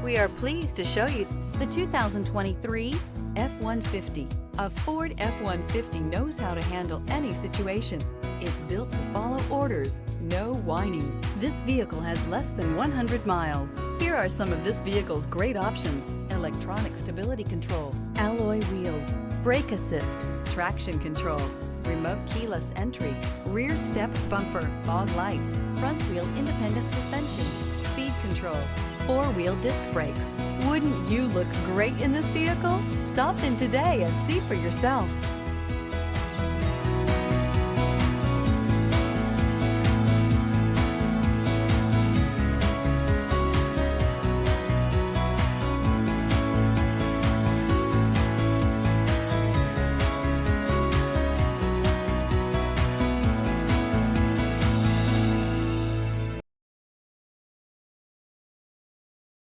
We are pleased to show you the 2023 F-150. A Ford F-150 knows how to handle any situation. It's built to follow orders, no whining. This vehicle has less than 100 miles. Here are some of this vehicle's great options: electronic stability control, alloy wheels, brake assist, traction control, remote keyless entry, rear step bumper, fog lights, front wheel independent suspension, speed control, four-wheel disc brakes. Wouldn't you look great in this vehicle? Stop in today and see for yourself.